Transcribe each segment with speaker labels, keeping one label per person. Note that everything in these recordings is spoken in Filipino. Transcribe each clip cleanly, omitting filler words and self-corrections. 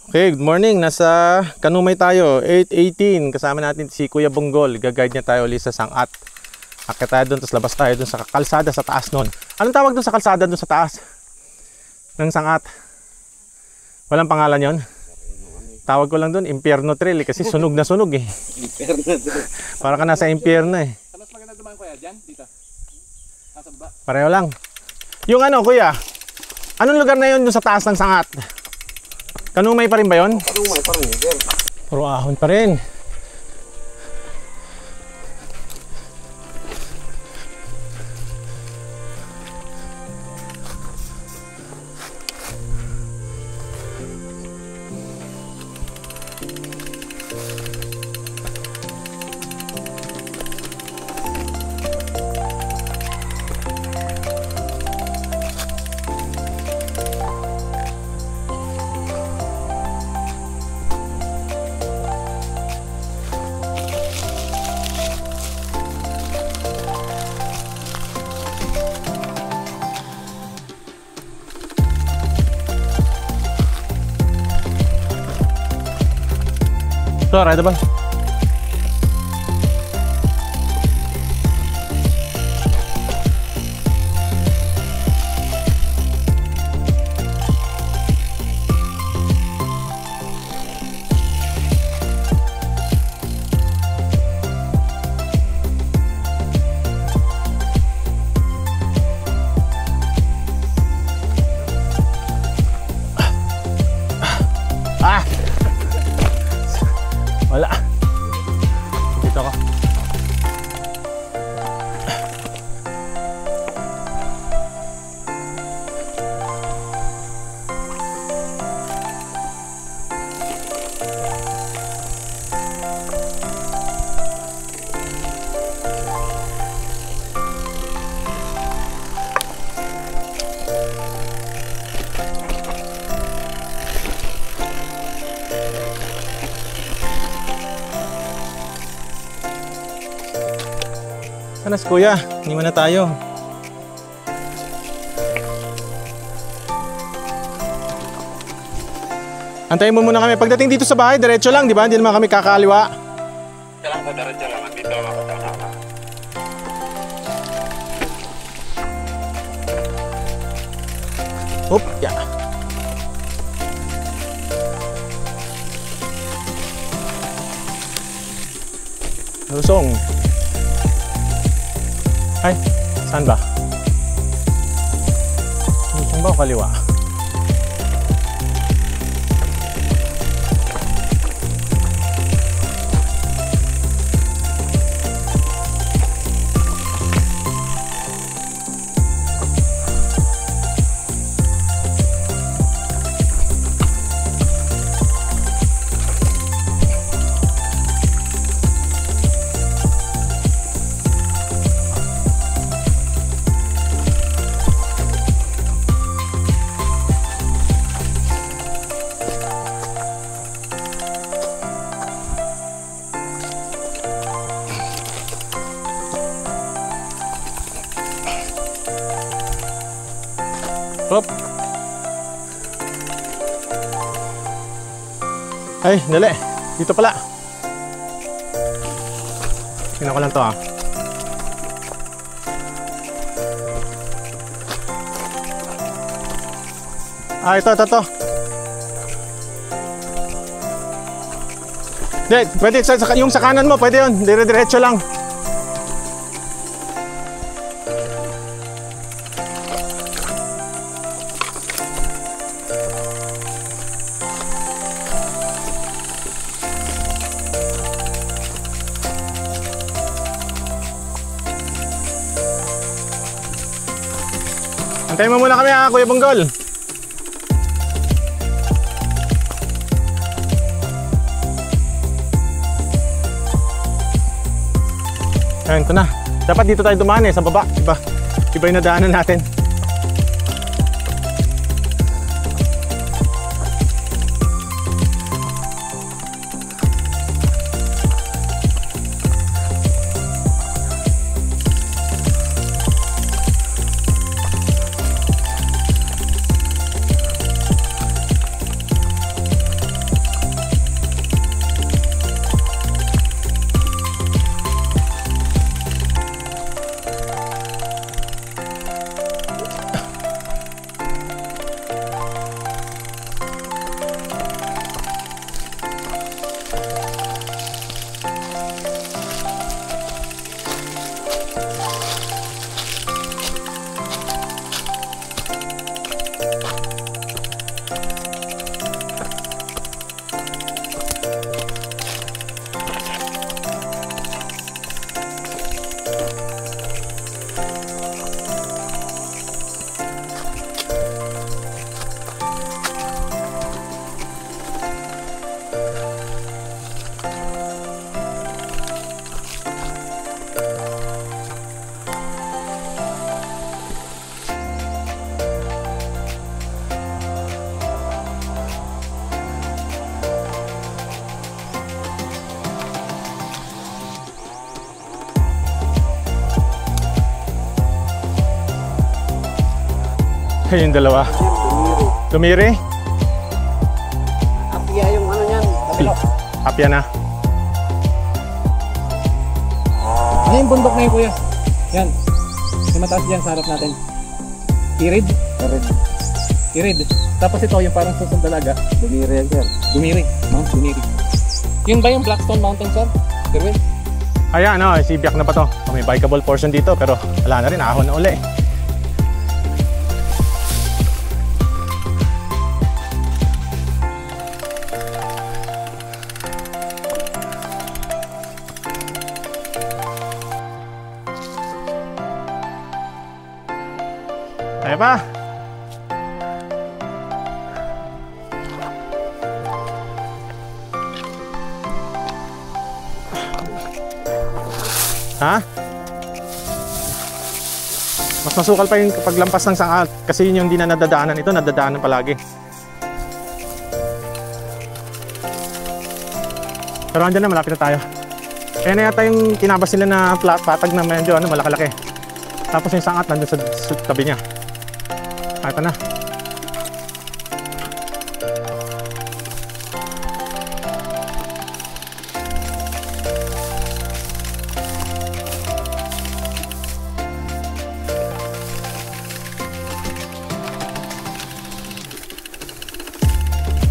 Speaker 1: Okay, good morning. Nasa Kanumay tayo, 8:18. Kasama natin si Kuya Bonggol. Gag-guide niya tayo ulit sa Sangat. Akit tayo doon, tapos labas tayo doon sa kalsada sa taas noon. Anong tawag doon sa kalsada doon sa taas ng Sangat? Walang pangalan yon. Tawag ko lang doon, Impierno Trail kasi sunog na sunog eh. Impierno Trail. Para ka nasa impierno eh.
Speaker 2: Mas maganda dumaan kuya dyan, dito. Nasa baba.
Speaker 1: Pareho lang. Yung ano kuya, anong lugar na yun doon sa taas ng Sangat? Kanumay pa rin ba yun?
Speaker 3: Kanumay pa rin, sir.
Speaker 1: Puro ahon pa rin. So, rideable. Wala. Dito ako. Anas kuya, iniwan na tayo. Antayin mo muna kami. Pagdating dito sa bahay, diretso lang, di ba? Hindi naman kami kakaliwa.
Speaker 3: Kailangan po, diretso lang. Dito ako kasama.
Speaker 1: Oop, ya. Lusong. Ay, saan ba? Saan ba o kaliwa? Hop. Ay, dali. Dito pala. Tingnan ko lang to ah. Ito. Hindi, pwede yung sa kanan mo, pwede yun. Dire-diretso lang. Antayin mo muna kami ha, Kuya Bonggol. Ayan, ito na. Dapat dito tayo dumaan eh, sa baba. Iba yung nadaanan natin. Yung dalawa. Dumiri?
Speaker 3: Apia yung ano niyan. Kabilo.
Speaker 1: Apya na.
Speaker 2: Ano yung bundok na yun, kuya? Yan. Yung mataas dyan sa harap natin. Irid? Irid. Tapos ito yung parang susong dalaga.
Speaker 3: Dumiri yan, sir.
Speaker 2: Dumiri. Mount Dumiri. Yun ba yung Blackstone Mountain, sir? Kerwin?
Speaker 1: Ayan, sibiyak na pa to. May bikeable portion dito pero wala na rin, ahon na uli. Kaya pa. Ha? Mas masukal pa yung paglampas ng sangat kasi yun yung hindi na nadadaanan. Ito nadadaanan palagi. Pero andyan na, malapit na tayo. Kaya na yata yung kinabas nila na patag na medyo malaki-laki. Tapos yung sangat nandun sa tabi niya. Ito na.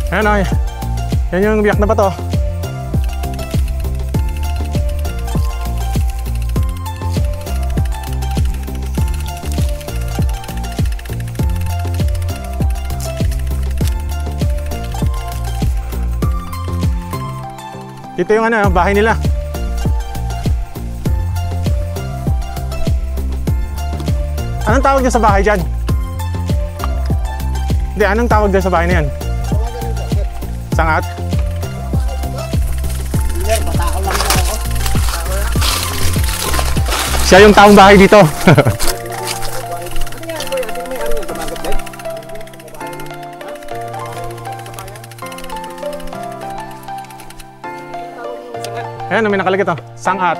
Speaker 1: Ayan o, yan yung biyak na ba to? Dito yung bahay nila. Anong tawag dyan sa bahay dyan? Hindi, anong tawag dyan sa bahay na yan? Sangat? Siya yung taong bahay dito. Ayan, may nakalagay ito. Sangat.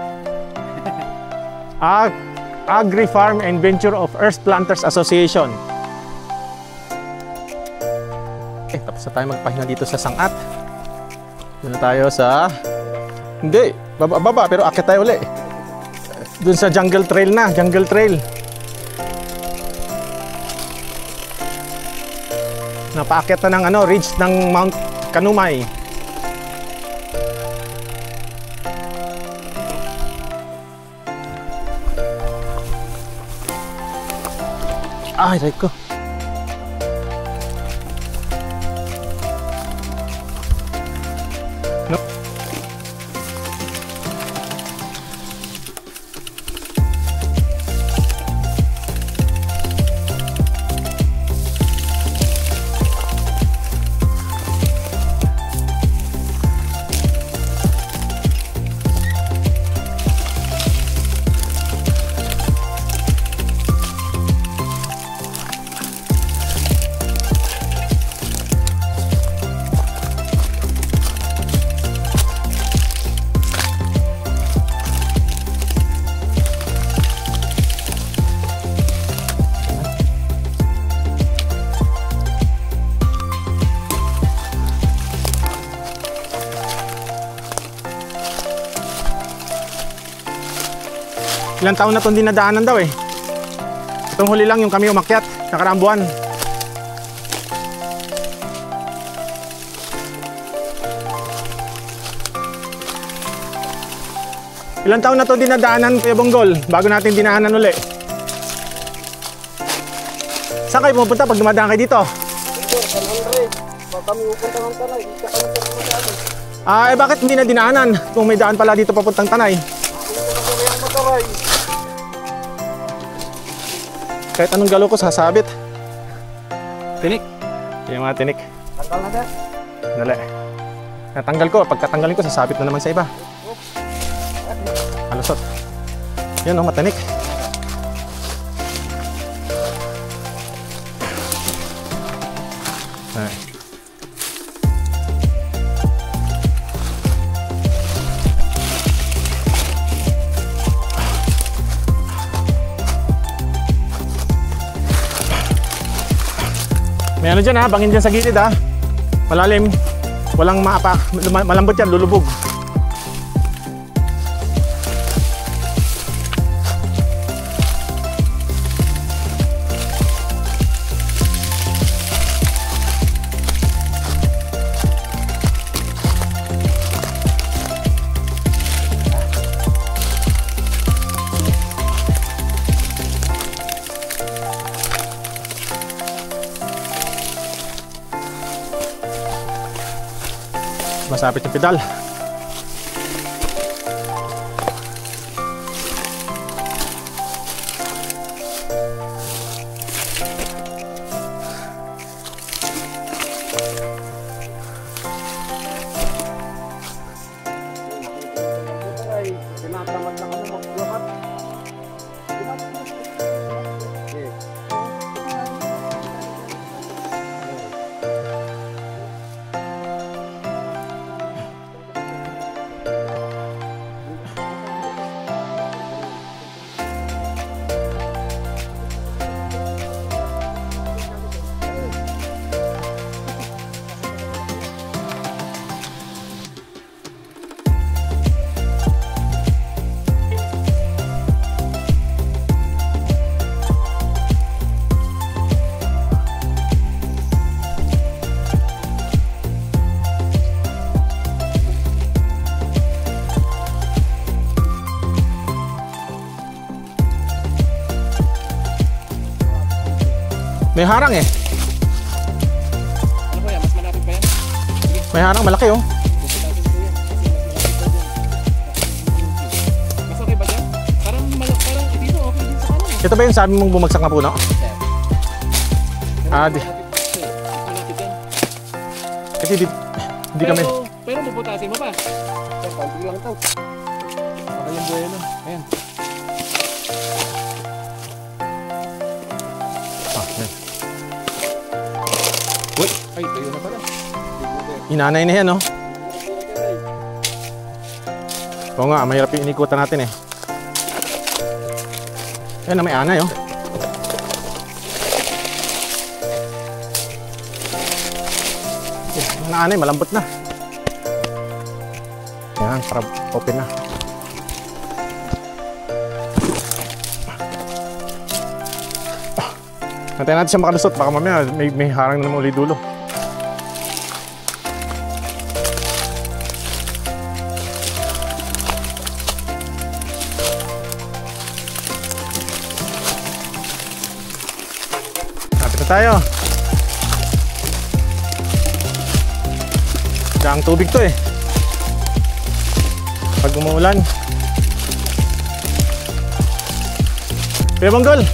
Speaker 1: Agri Farm and Venture of Earth Planters Association. Tapos na tayo magpahinga dito sa Sangat. Doon na tayo sa... Hindi, baba pero akit tayo uli. Doon sa Jungle Trail na, Jungle Trail. Napaakyat na ng ridge ng Mount Kanumay. Ay, right ko. No. Ilang taon na itong dinadaanan daw eh. Itong huli lang yung kami umakyat, nakaraang buwan. Ilang taon na itong dinadaanan, Kuya Bonggol, bago natin dinaanan uli. Saan kayo pupunta pag dumadaan kayo dito? Bakit hindi na dinaanan kung may daan pala dito papuntang Tanay? Kahit anong galo ko sasabit. Tinik. Yung mga tinik.
Speaker 3: Tanggal na, sir.
Speaker 1: Dali. Natanggal ko. Pagkatanggalin ko sasabit na naman sa iba. Alusot. Yan matanik. Ay. May ano dyan ha, bangin dyan sa gilid ha. Malalim. Walang maapak. Malambot yan, lulubog. Masapit yung pedal.
Speaker 3: Ay, tinatamad ng ano magbuhat.
Speaker 1: May harang eh.
Speaker 2: Ano po yan? Mas malapit pa yan? Sige,
Speaker 1: May harang malaki oh.
Speaker 2: bubutasin ko yan. Mas okay ba dyan? Parang dito okay din sa kanan.
Speaker 1: Ito ba yung sabi mong bumagsak na puno? Ah, di.
Speaker 2: Malapit yan.
Speaker 1: Kasi di kami.
Speaker 2: Pero bubutasin mo pa.
Speaker 3: Pagpag lang ito.
Speaker 2: Baka yung buhay na. Ayan.
Speaker 1: Ah, yan.
Speaker 2: Ay, tayo na pala.
Speaker 1: Inanay na yan oh. Oo nga, mahirap yung inikutan natin eh. Yan na may anay oh. Yung anay, malambot na. Yan, para open na. Nantayin natin siya makalusot, baka mamaya may harang na naman uli dulo. Lapit na tayo. Daang tubig to eh. Pag umuulan. Kuya Bonggol,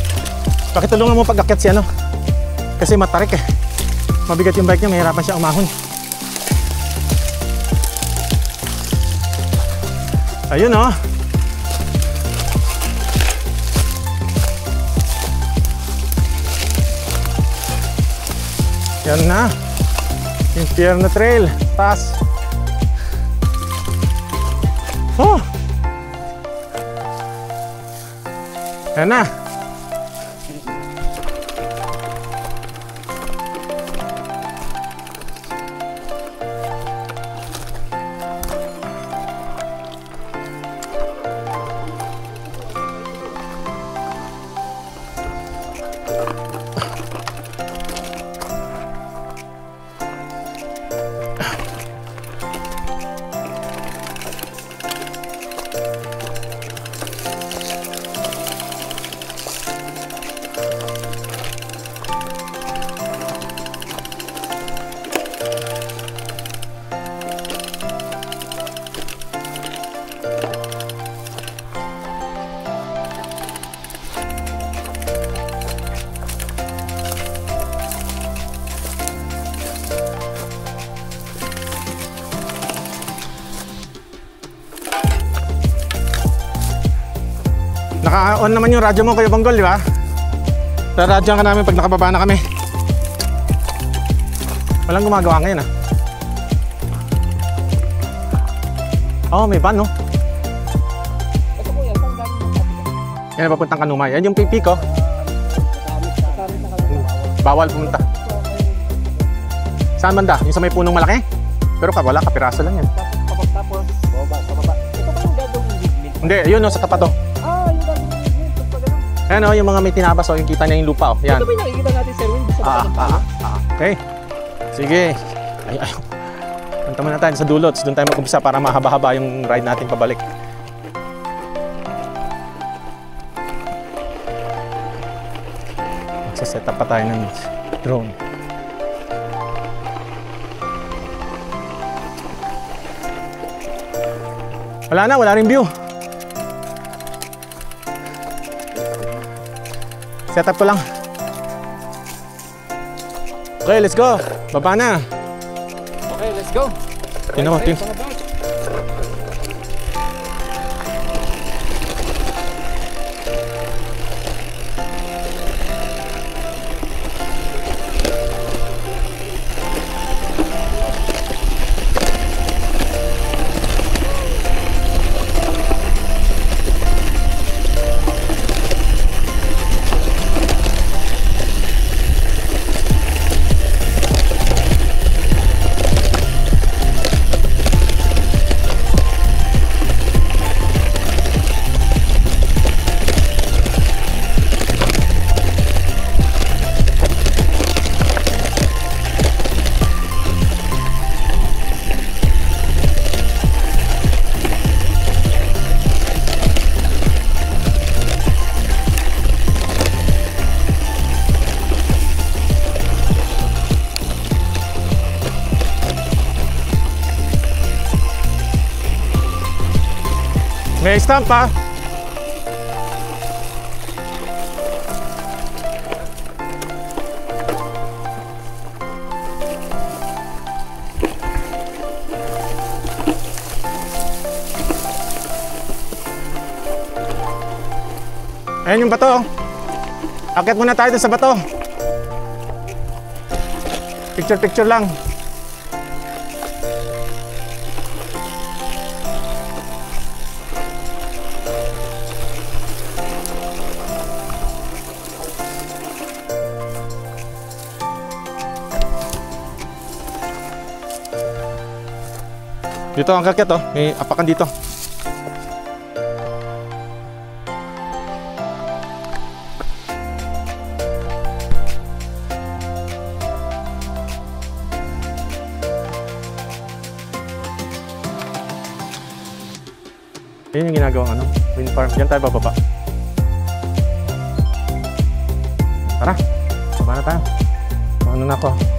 Speaker 1: pakitulungan mo pag-akyat si ano. Kasi matarik eh. Mabigat yung bike niya, mahirapan siya umahon. Ayun oh. Yan na. Yung Pierna Trail. Taas. Oh! Yan na. Naka-on naman yung radyo mo, Kuya Bonggol, di ba? Radyoan ka namin pag nakababa na kami. Walang gumagawa ngayon ah. Oh, may van no?
Speaker 3: Ito po yan, saan galing yung kapit?
Speaker 1: Yan, papuntang Kanumay. Yan yung pipi ko.
Speaker 3: Matamit na kami.
Speaker 1: Bawal pumunta. Saan banda? Yung sa may punong malaki? Pero wala, kapiraso lang yan.
Speaker 3: Tapos, baba, sa baba. Ito ba yung gagawin yung windmill?
Speaker 1: Hindi, yun no, sa tapat oh.
Speaker 3: Yung gagawin yung windmill. Tapos pa ganun.
Speaker 1: Ayan oh, yung mga may tinabas oh, yung kita niya yung lupa oh. Yan.
Speaker 3: Ito ba yung nakikita natin, Sir Win? Sa baba ng palo?
Speaker 1: Okay. Sige. Ay. Punta muna tayo sa dulots. Doon tayo mag-umpisa para mahaba-haba yung ride natin pabalik. Magsa-set up pa tayo ng drone. Wala rin view. Set up ko lang. Okay, let's go. Baba na.
Speaker 3: Okay, let's go.
Speaker 1: Tingnan mo,
Speaker 3: Okay,
Speaker 1: tingnan.
Speaker 3: mga batch.
Speaker 1: May stamp pa. Ayan yung bato. Akyat muna tayo dun sa bato. Picture lang. Dito ang kakyat oh, may apakan dito. Yan yung ginagawang ano, wind farm. Diyan tayo bababa. Tara, baba na tayo. Ano na ako?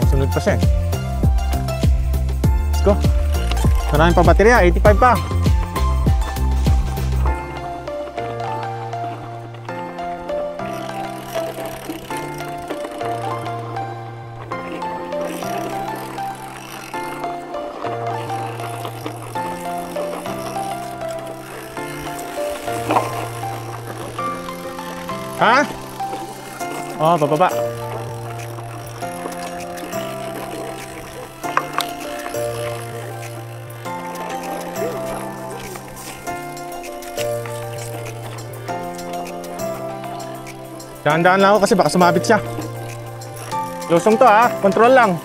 Speaker 1: Sunod pa siya. Let's go. Maraming pa baterya, 85 pa. Ha? Oh, bababa. Dahan-dahan lang ako kasi baka sumabit siya. Lusong to ha, control lang.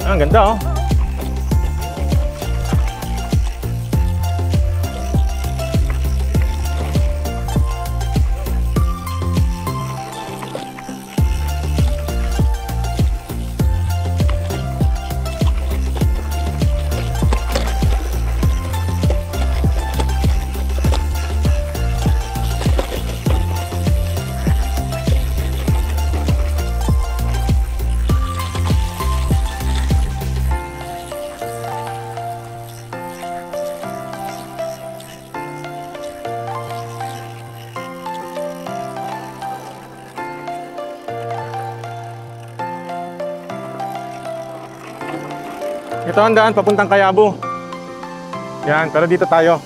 Speaker 1: Ang ganda oh. Ito ang daan papuntang Kayabo. Yan, pero dito tayo.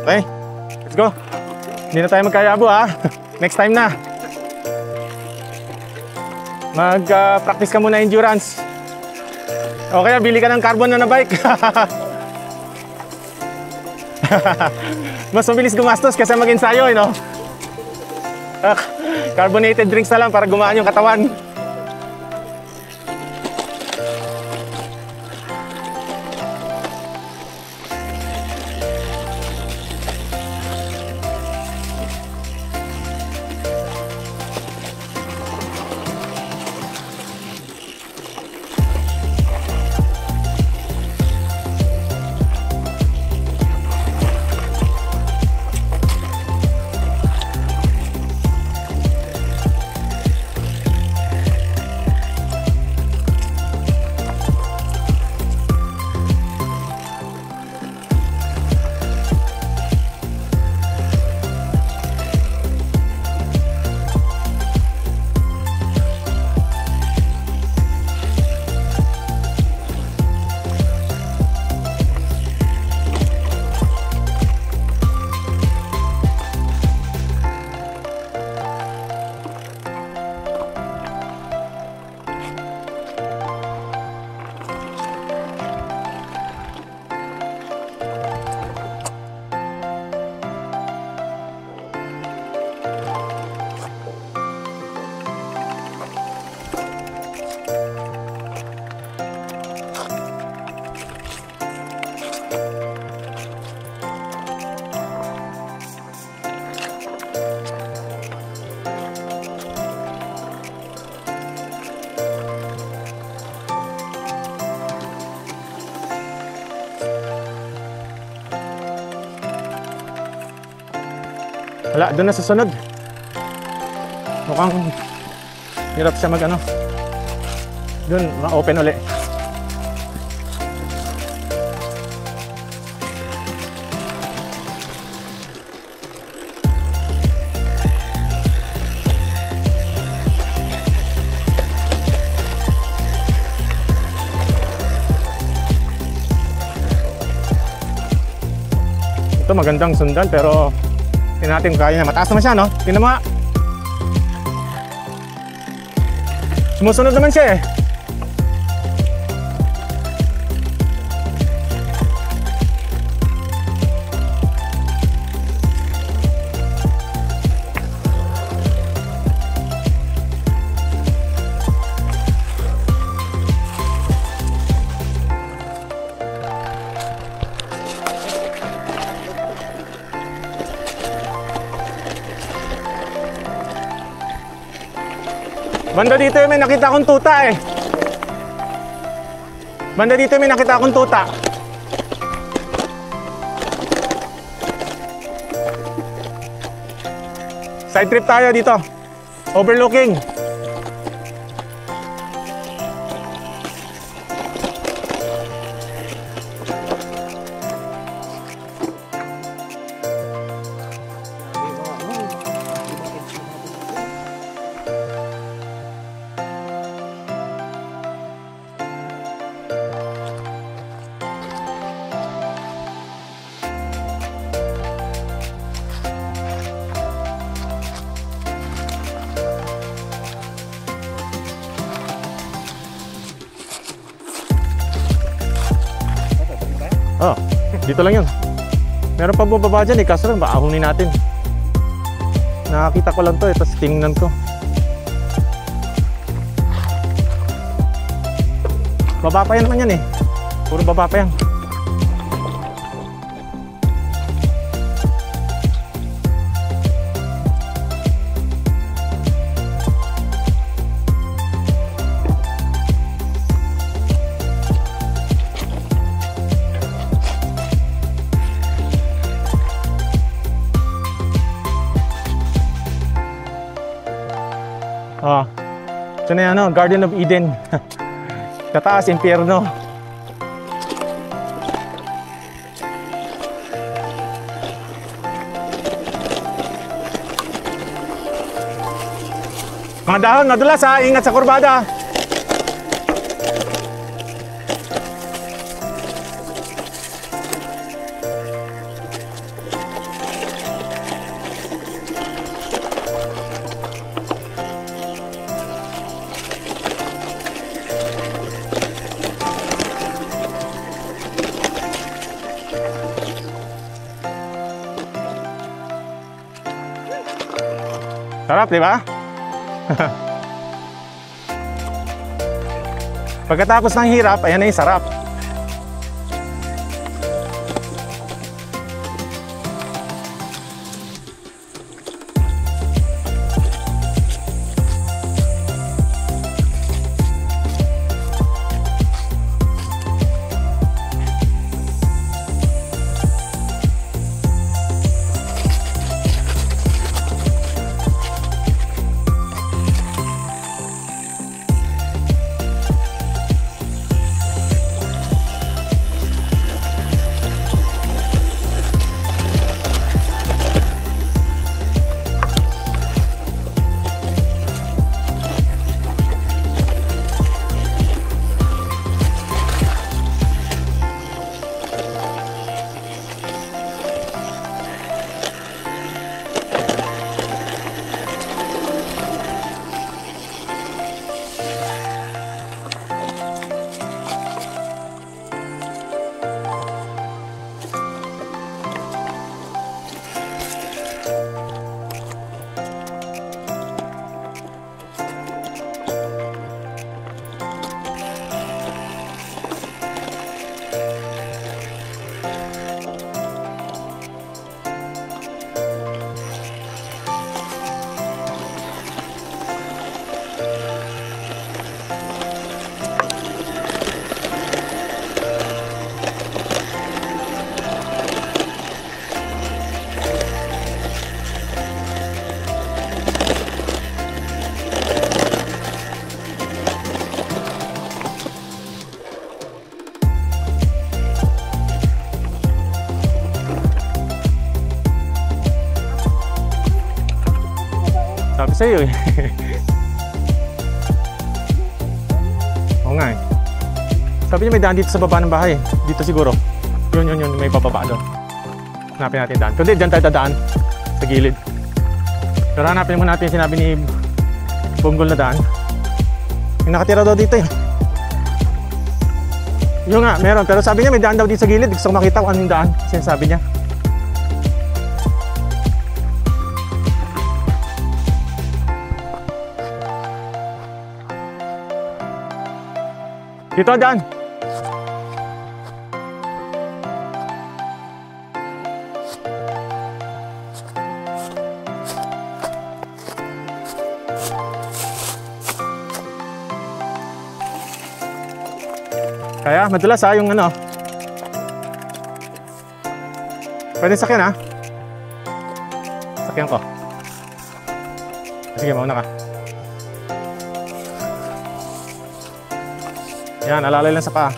Speaker 1: Okay, let's go. Hindi na tayo magkayabo ha. Next time na. Mag-practice ka muna endurance. O kaya bili ka ng carbon na bike. Mas mabilis gumastos kasi mag-ensayo, no? Carbonated drinks na lang para gumaan yung katawan. Wala, doon na sa sunod. Mukhang hirap siya mag-ano. Doon, ma-open uli. Ito magandang sundan pero tingnan natin kung kaya na. Mataas naman siya, no? Tingnan mo nga. Sumusunod naman siya eh. Banda dito may nakita akong tuta eh. Banda dito may nakita akong tuta. Side trip tayo dito. Overlooking. Oh, dito lang yun. Meron pa bumaba dyan eh, kaso lang maahunin natin. Nakakita ko lang to eh, tapos tingnan ko. Baba pa yan naman yan eh. Puro baba pa yan. Oh, ito na yan, no? Garden of Eden. Kataas, impyerno. Mga dahon, madulas ha, ingat sa kurbada. Sarap, di ba? Pagkatapos ng hirap, ayan na yung sarap. Sabi sa'yo eh. Oo nga eh. Sabi niya may daan dito sa baba ng bahay. Dito siguro. Yun, may bababa doon. Hanapin natin daan. Kundi dyan tayo dadaan. Sa gilid. Pero hanapin mo natin yung sinabi ni Bonggol na daan. Yung nakatira daw dito eh. Yun nga, meron. Pero sabi niya may daan daw dito sa gilid. Gusto ko makita kung anong daan. Sinasabi niya. Dito daan. Kaya madalas yung ano. Pwede sakyan Sakyan ko. Sige, mauna ka. Yan, alalay lang sa paa.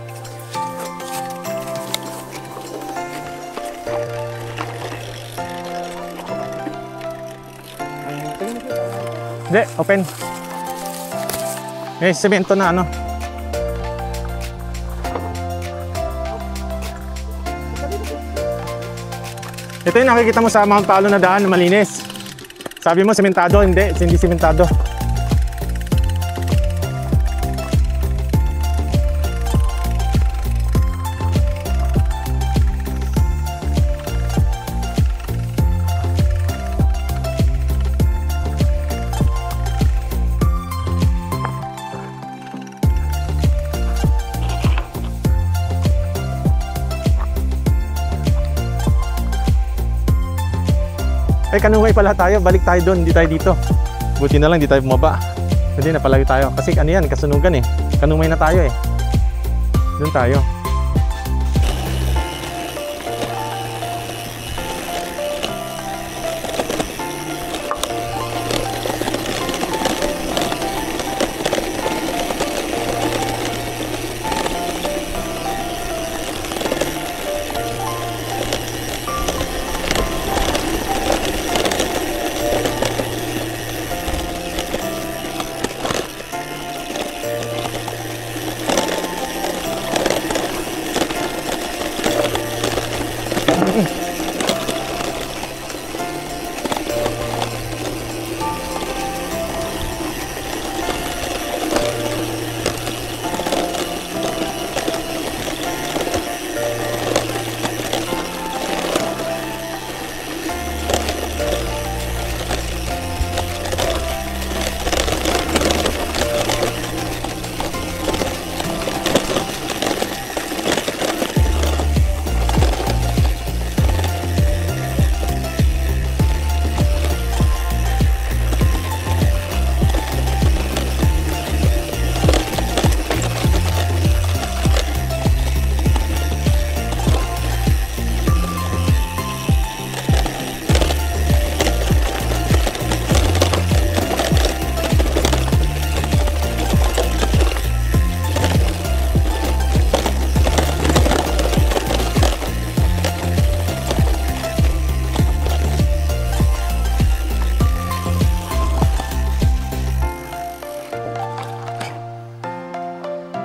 Speaker 1: Hindi, open. May semento na ano. Ito yung nakikita mo sa Mount Palo na daan na malinis. Sabi mo sementado, hindi sementado. Kanungay pala tayo, balik tayo doon, hindi tayo dito. Buti na lang, hindi tayo bumaba. Hindi, napalayo tayo. Kasi ano yan, kasunugan eh. Kanungay na tayo eh. Doon tayo.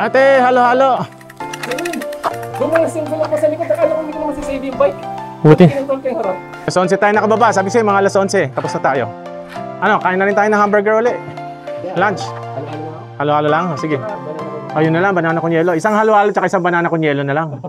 Speaker 1: Ate, halo-halo.
Speaker 2: Bumalas yung gulong ko sa likod. Akala ko hindi ko naman sisave yung bike.
Speaker 1: Buti.
Speaker 2: Kinontrol ko yung harap.
Speaker 1: Alas 11 tayo nakababa. Sabi sa'yo, mga alas 11. Tapos na tayo. Ano, kain na rin tayo ng hamburger uli. Lunch. Halo-halo lang? Sige. Ayun na lang, banana con yelo. Isang halo-halo tsaka isang banana con yelo na lang.